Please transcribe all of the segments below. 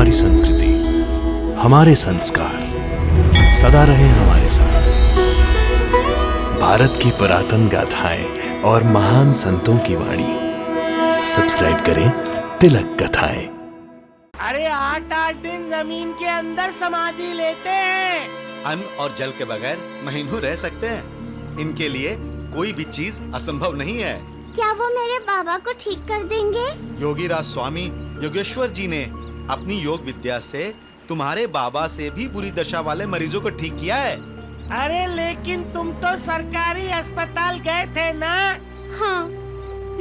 हमारी संस्कृति, हमारे संस्कार सदा रहे हमारे साथ। भारत की पुरातन गाथाएं और महान संतों की वाणी। सब्सक्राइब करें तिलक कथाएं। अरे 8-8 दिन जमीन के अंदर समाधि लेते हैं। अन्न और जल के बगैर महीनों रह सकते हैं। इनके लिए कोई भी चीज असंभव नहीं है। क्या वो मेरे बाबा को ठीक कर देंगे? योगीराज स्वामी योगेश्वर जी ने अपनी योग विद्या से तुम्हारे बाबा से भी बुरी दशा वाले मरीजों को ठीक किया है। अरे लेकिन तुम तो सरकारी अस्पताल गए थे ना? हाँ,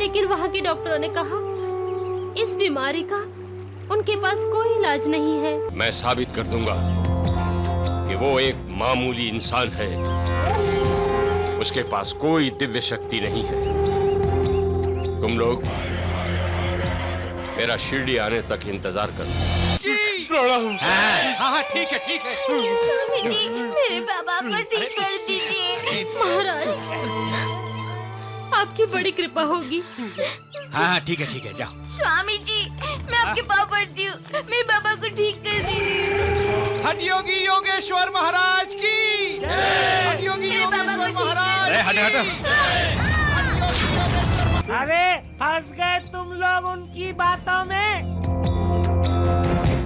लेकिन वहाँ के डॉक्टरों ने कहा इस बीमारी का उनके पास कोई इलाज नहीं है। मैं साबित कर दूंगा कि वो एक मामूली इंसान है। उसके पास कोई दिव्य शक्ति नहीं है। तुम लोग मेरा शिरडी आने तक इंतजार करो। हाँ, ठीक है, ठीक है। स्वामी जी, मेरे बाबा को ठीक कर दीजिए। महाराज, आपकी बड़ी कृपा होगी। हाँ, ठीक है, जाओ। स्वामी जी, मैं आपके पाँव पड़ती हूँ, मेरे बाबा को ठीक कर दीजिए। हठ योगी योगेश्वर महाराज की जय। हठ योगी मेरे बाबा को योगेश्वर ठीक महाराज। अरे फंस गए तुम लोग उनकी बातों में।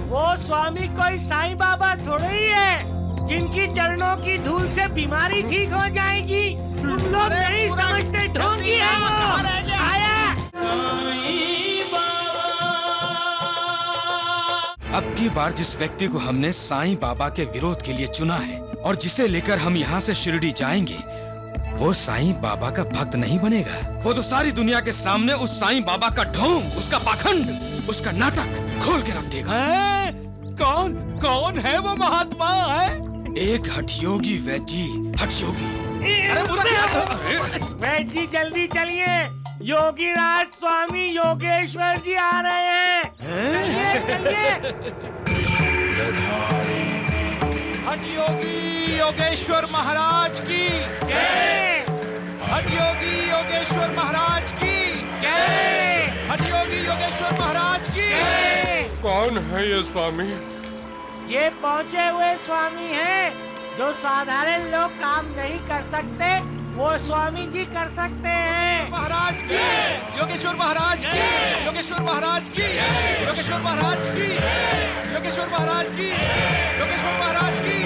वो स्वामी कोई साईं बाबा थोड़े ही है जिनकी चरणों की धूल से बीमारी ठीक हो जाएगी। तुम लोग नहीं समझते, ढोंगी है वो। आया अब की बार जिस व्यक्ति को हमने साईं बाबा के विरोध के लिए चुना है और जिसे लेकर हम यहाँ से शिरडी जाएंगे, वो साईं बाबा का भक्त नहीं बनेगा। वो तो सारी दुनिया के सामने उस साईं बाबा का ढोंग, उसका पाखंड, उसका नाटक खोल के रख देगा। कौन है वो महात्मा है? एक हठयोगी वैद्य जी, हठयोगी। वैद्य जी जल्दी चलिए, योगीराज स्वामी योगेश्वर जी आ रहे हैं। चलिए। हठ योगी योगेश्वर महाराज की जय। हठ योगी योगेश्वर महाराज की जय। हठ योगी योगेश्वर महाराज की जय। कौन है ये स्वामी? ये पहुँचे हुए स्वामी हैं जो साधारण लोग काम नहीं कर सकते, वो स्वामी जी कर सकते हैं। महाराज की योगेश्वर महाराज की योगेश्वर महाराज की योगेश्वर महाराज की योगेश्वर महाराज की योगेश्वर महाराज की।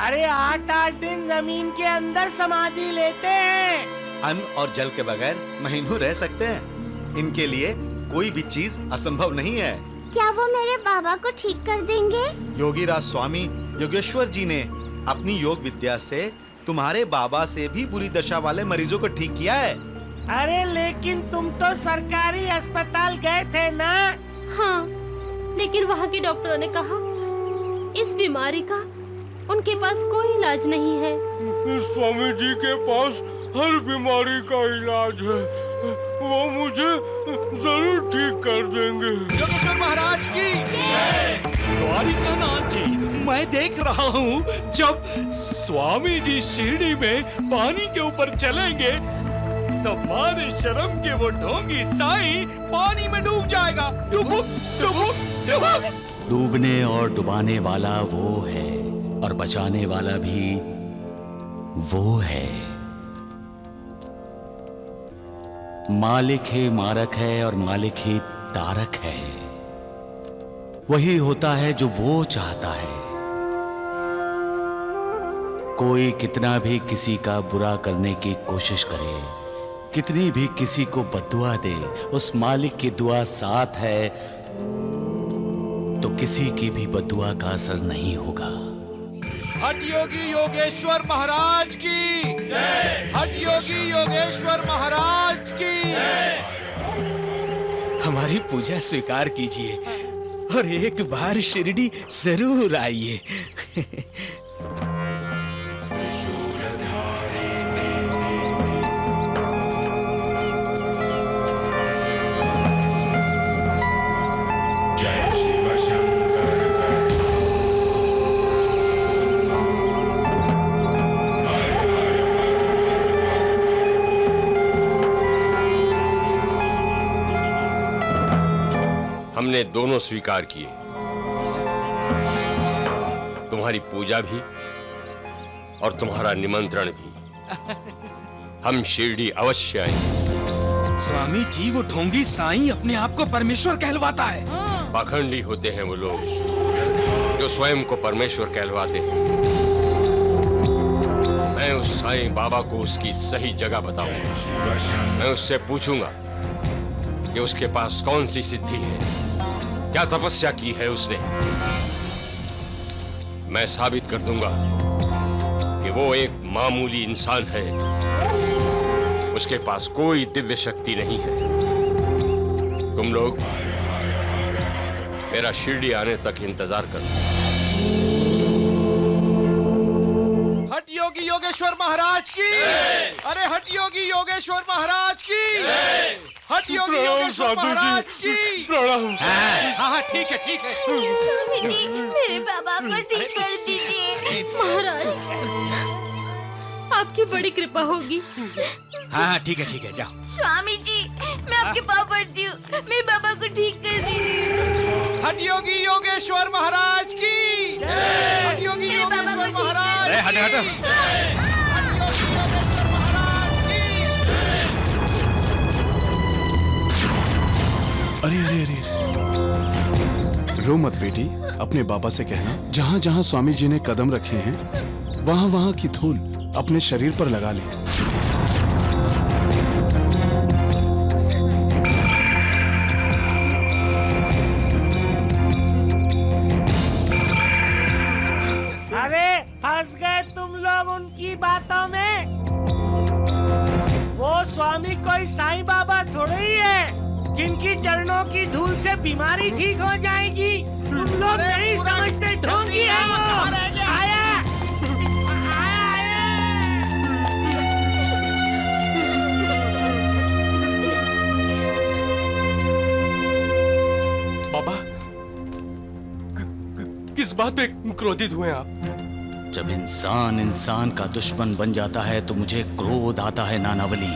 अरे 8-8 दिन जमीन के अंदर समाधि लेते हैं। अन्न और जल के बगैर महीनों रह सकते हैं। इनके लिए कोई भी चीज असंभव नहीं है। क्या वो मेरे बाबा को ठीक कर देंगे? योगीराज स्वामी योगेश्वर जी ने अपनी योग विद्या से तुम्हारे बाबा से भी बुरी दशा वाले मरीजों को ठीक किया है। अरे लेकिन तुम तो सरकारी अस्पताल गए थे ना? हाँ, लेकिन वहाँ के डॉक्टरों ने कहा इस बीमारी का उनके पास कोई इलाज नहीं है। स्वामी जी के पास हर बीमारी का इलाज है। वो मुझे जरूर ठीक कर देंगे। योगेश्वर महाराज की द्वारिकानाथ जी, मैं देख रहा हूँ जब स्वामी जी शिरडी में पानी के ऊपर चलेंगे तो मारे शर्म के वो ढोंगी साईं पानी में डूब जाएगा। डुबुक डुबुक डुबुक। डूबने और डुबाने वाला वो है और बचाने वाला भी वो है। मालिक ही मारक है और मालिक ही तारक है। वही होता है जो वो चाहता है। कोई कितना भी किसी का बुरा करने की कोशिश करे, कितनी भी किसी को बद्दुआ दे, उस मालिक की दुआ साथ है तो किसी की भी बद्दुआ का असर नहीं होगा। हठ योगी योगेश्वर महाराज की जय। हठ योगी योगेश्वर महाराज की जय। हमारी पूजा स्वीकार कीजिए और एक बार शिरडी जरूर आइए। हमने दोनों स्वीकार किए तुम्हारी पूजा भी और तुम्हारा निमंत्रण भी। हम शिरडी अवश्य आएंगे। स्वामी जी, वो ढोंगी साईं अपने आप को परमेश्वर कहलवाता है। पाखंडी होते हैं वो लोग जो स्वयं को परमेश्वर कहलवाते हैं। मैं उस साईं बाबा को उसकी सही जगह बताऊंगा। मैं उससे पूछूंगा कि उसके पास कौन सी सिद्धि है, क्या तपस्या की है उसने। मैं साबित कर दूंगा कि वो एक मामूली इंसान है, उसके पास कोई दिव्य शक्ति नहीं है। तुम लोग मेरा शिरडी आने तक इंतजार करो। हट योगी योगेश्वर महाराज की। अरे हट योगी योगेश्वर महाराज की। हट योगी योगेश्वर महाराज की। हाँ ठीक है ठीक है। स्वामी जी, मेरे बाबा को ठीक कर दीजिए। महाराज, आपकी बड़ी कृपा होगी। हाँ ठीक है जाओ। स्वामी जी, मैं आपके पाँव पड़ती हूँ, मेरे बाबा को ठीक कर दीजिए। हट योगी योगेश्वर महाराज की। हट योगी मेरे बाबा को योगेश्वर ठीक महाराज अरे हट हट। हट योगी योगेश्वर महाराज की। अरे अरे अरे, रो मत बेटी। अपने बाबा से कहना जहाँ जहाँ स्वामी जी ने कदम रखे हैं वहाँ वहाँ की धूल अपने शरीर पर लगा ले। अरे फंस गए तुम लोग उनकी बातों में। वो स्वामी कोई साईं बाबा थोड़े ही है जिनकी चरणों की धूल से बीमारी ठीक हो जाएगी। तुम लोग नहीं समझते, ढोंगी है वो। आया बाबा, किस बात पे क्रोधित हुए आप? जब इंसान इंसान का दुश्मन बन जाता है तो मुझे क्रोध आता है नानावली।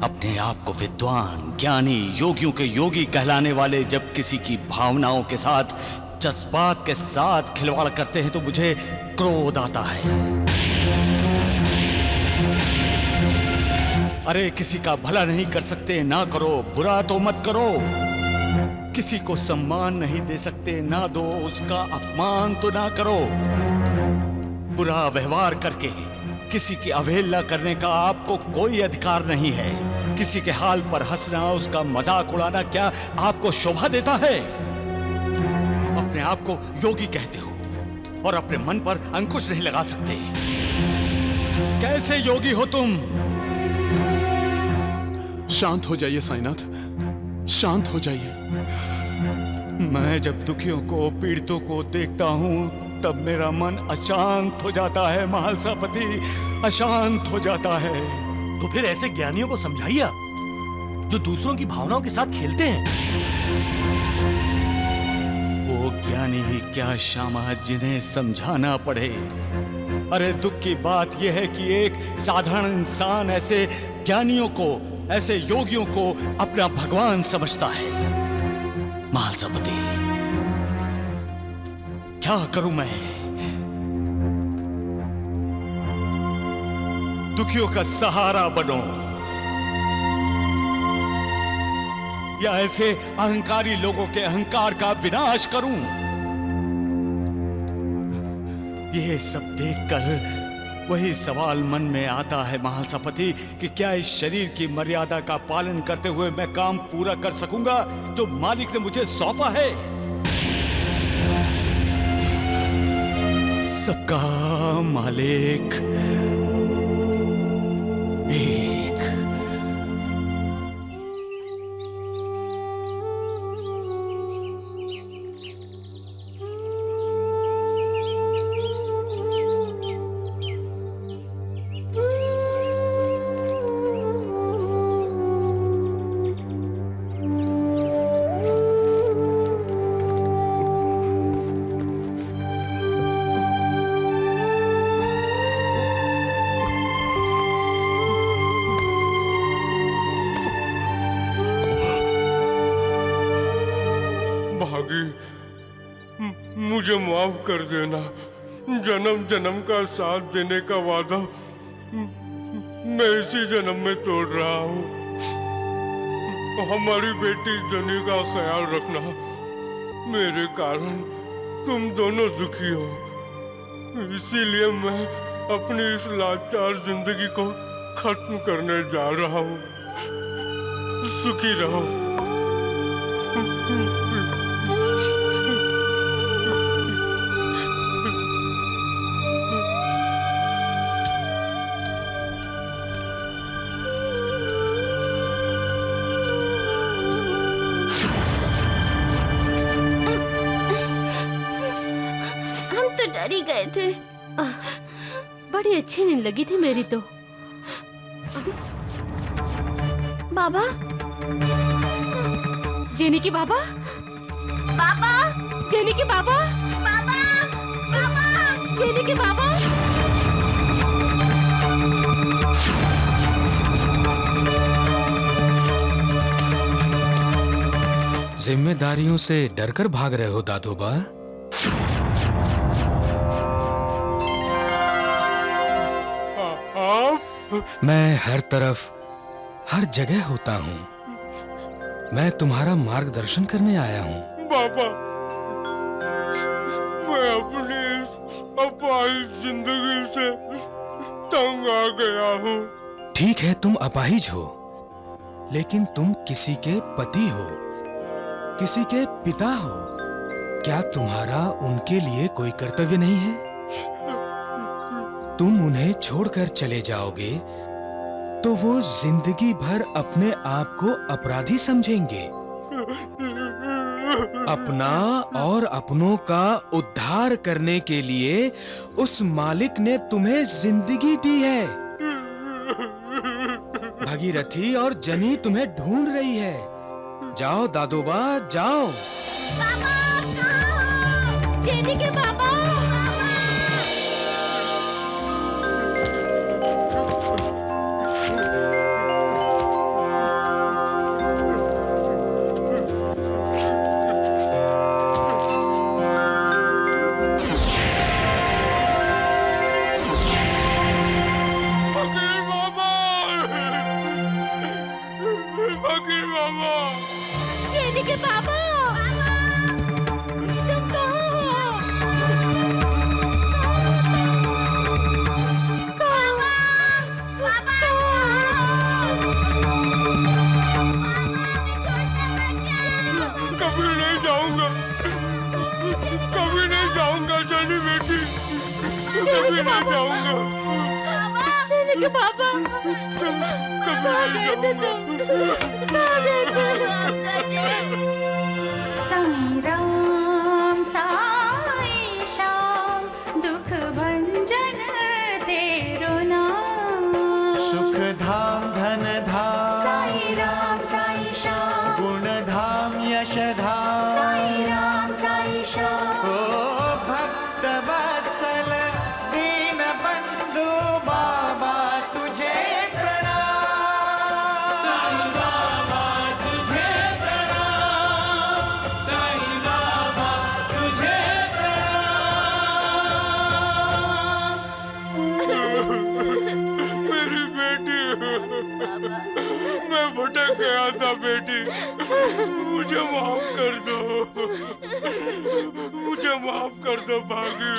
अपने आप को विद्वान, ज्ञानी, योगियों के योगी कहलाने वाले जब किसी की भावनाओं के साथ, जज्बात के साथ खिलवाड़ करते हैं तो मुझे क्रोध आता है। अरे किसी का भला नहीं कर सकते, ना करो। बुरा तो मत करो। किसी को सम्मान नहीं दे सकते, ना दो। उसका अपमान तो ना करो। बुरा व्यवहार करके किसी की अवहेलना करने का आपको कोई अधिकार नहीं है। किसी के हाल पर हंसना, उसका मजाक उड़ाना क्या आपको शोभा देता है? अपने आप को योगी कहते हो और अपने मन पर अंकुश नहीं लगा सकते। कैसे योगी हो तुम? शांत हो जाइए साईनाथ, शांत हो जाइए। मैं जब दुखियों को, पीड़ितों को देखता हूँ तब मेरा मन अशांत हो जाता है महालसापति, अशांत हो जाता है। तो फिर ऐसे ज्ञानियों को समझाइए जो दूसरों की भावनाओं के साथ खेलते हैं। वो ज्ञानी ही क्या श्यामा जिन्हें समझाना पड़े। अरे दुख की बात यह है कि एक साधारण इंसान ऐसे ज्ञानियों को, ऐसे योगियों को अपना भगवान समझता है। महालसापति, क्या करूं मैं? दुखियों का सहारा बनो या ऐसे अहंकारी लोगों के अहंकार का विनाश करूं? यह सब देखकर वही सवाल मन में आता है महालसापति कि क्या इस शरीर की मर्यादा का पालन करते हुए मैं काम पूरा कर सकूंगा जो मालिक ने मुझे सौंपा है? सबका मालिक एक। मुझे माफ कर देना। जन्म जन्म का साथ देने का वादा मैं इसी जन्म में तोड़ रहा हूँ। हमारी बेटी जनी का ख्याल रखना। मेरे कारण तुम दोनों दुखी हो, इसीलिए मैं अपनी इस लाचार जिंदगी को खत्म करने जा रहा हूँ। सुखी रहो। डर ही गए थे। बड़ी अच्छी नींद लगी थी मेरी तो। बाबा, जेनी के बाबा, बाबा, जेनी के बाबा, बाबा, बाबा, जेनी के बाबा। जिम्मेदारियों से डरकर भाग रहे हो दादोबा? मैं हर तरफ, हर जगह होता हूँ। मैं तुम्हारा मार्गदर्शन करने आया हूँ। बाबा, मैं अपनी इस अपाहिज जिंदगी से तंग आ गया हूँ। ठीक है, तुम अपाहिज हो, लेकिन तुम किसी के पति हो, किसी के पिता हो। क्या तुम्हारा उनके लिए कोई कर्तव्य नहीं है? तुम उन्हें छोड़कर चले जाओगे तो वो जिंदगी भर अपने आप को अपराधी समझेंगे। अपना और अपनों का उद्धार करने के लिए उस मालिक ने तुम्हें जिंदगी दी है। भगीरथी और जनी तुम्हें ढूंढ रही है। जाओ दादोबा, जाओ। बाबा, कहाँ हो? जेनी के बाबा। जेनी के बाबा, तुम कहाँ हो? कभी नहीं जाऊंगा, कभी नहीं जाऊंगा जनी बेटी, कभी नहीं जाऊंगा। जेनी के बाबा, कभी नहीं जाऊंगा। साईं राम साईं श्याम, दुख भंजन तेरो नाम। सुख धाम धन धाम, साईं राम साईं श्याम, गुण धाम यश धाम, साईं राम साईं श्याम। ओ भक्त वत्सल दीन बंधु बाबा तुझे प्रणाम। साईं बाबा तुझे प्रणाम, साईं बाबा तुझे मेरी बेटी, मैं भटक गया था बेटी, मुझे माफ कर दो, मुझे माफ कर दो भागी।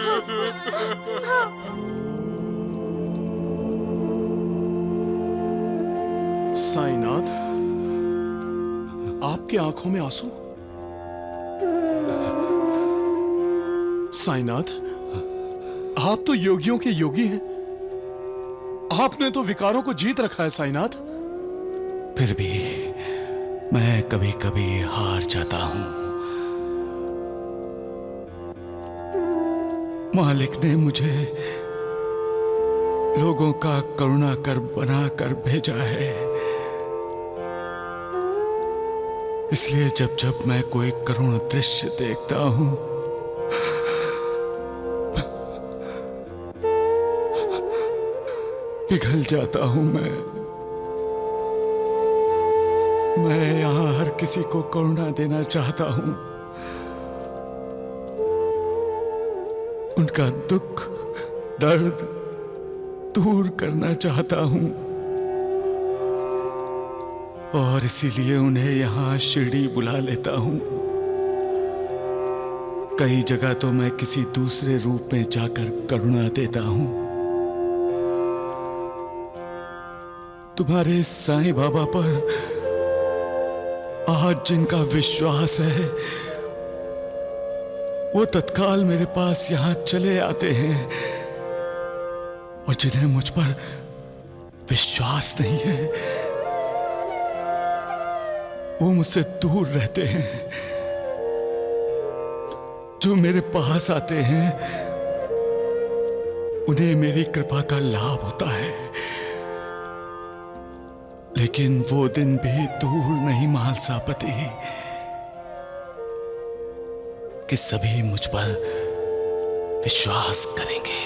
साईनाथ, आपकी आंखों में आंसू? साईनाथ, आप तो योगियों के योगी हैं। आपने तो विकारों को जीत रखा है साईनाथ। फिर भी मैं कभी कभी हार जाता हूं। मालिक ने मुझे लोगों का करुणा कर बना कर भेजा है। इसलिए जब जब मैं कोई करुण दृश्य देखता हूं, पिघल जाता हूं। मैं यहां हर किसी को करुणा देना चाहता हूं, उनका दुख दर्द दूर करना चाहता हूं और इसीलिए उन्हें यहां शिरडी बुला लेता हूं। कई जगह तो मैं किसी दूसरे रूप में जाकर करुणा देता हूं। तुम्हारे साईं बाबा पर आज जिनका विश्वास है वो तत्काल मेरे पास यहां चले आते हैं और जिन्हें मुझ पर विश्वास नहीं है वो मुझसे दूर रहते हैं। जो मेरे पास आते हैं उन्हें मेरी कृपा का लाभ होता है, लेकिन वो दिन भी दूर नहीं महालसापति कि सभी मुझ पर विश्वास करेंगे,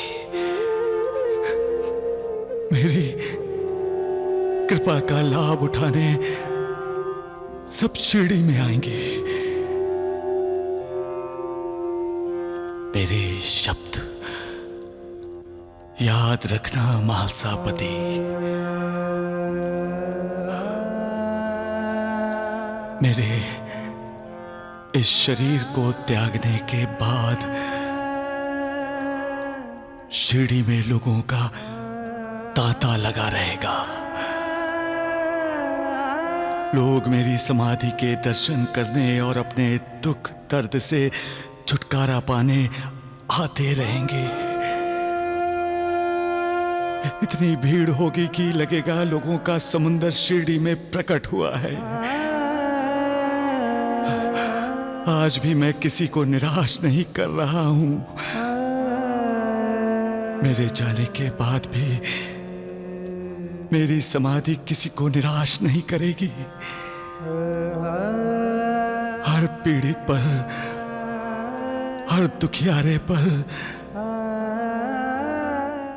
मेरी कृपा का लाभ उठाने सब शिरडी में आएंगे। मेरे शब्द याद रखना महालसापति। मेरे इस शरीर को त्यागने के बाद शिरडी में लोगों का तांता लगा रहेगा। लोग मेरी समाधि के दर्शन करने और अपने दुख दर्द से छुटकारा पाने आते रहेंगे। इतनी भीड़ होगी कि लगेगा लोगों का समुंदर शिरडी में प्रकट हुआ है। आज भी मैं किसी को निराश नहीं कर रहा हूं। मेरे जाने के बाद भी मेरी समाधि किसी को निराश नहीं करेगी। हर पीड़ित पर, हर दुखियारे पर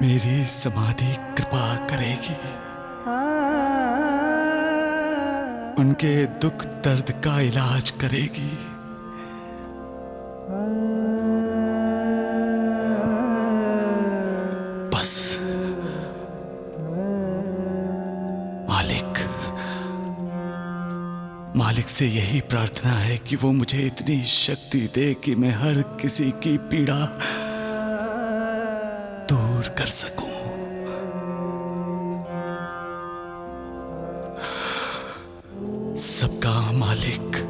मेरी समाधि कृपा करेगी। उनके दुख दर्द का इलाज करेगी। बस मालिक से यही प्रार्थना है कि वो मुझे इतनी शक्ति दे कि मैं हर किसी की पीड़ा दूर कर सकूं। सबका मालिक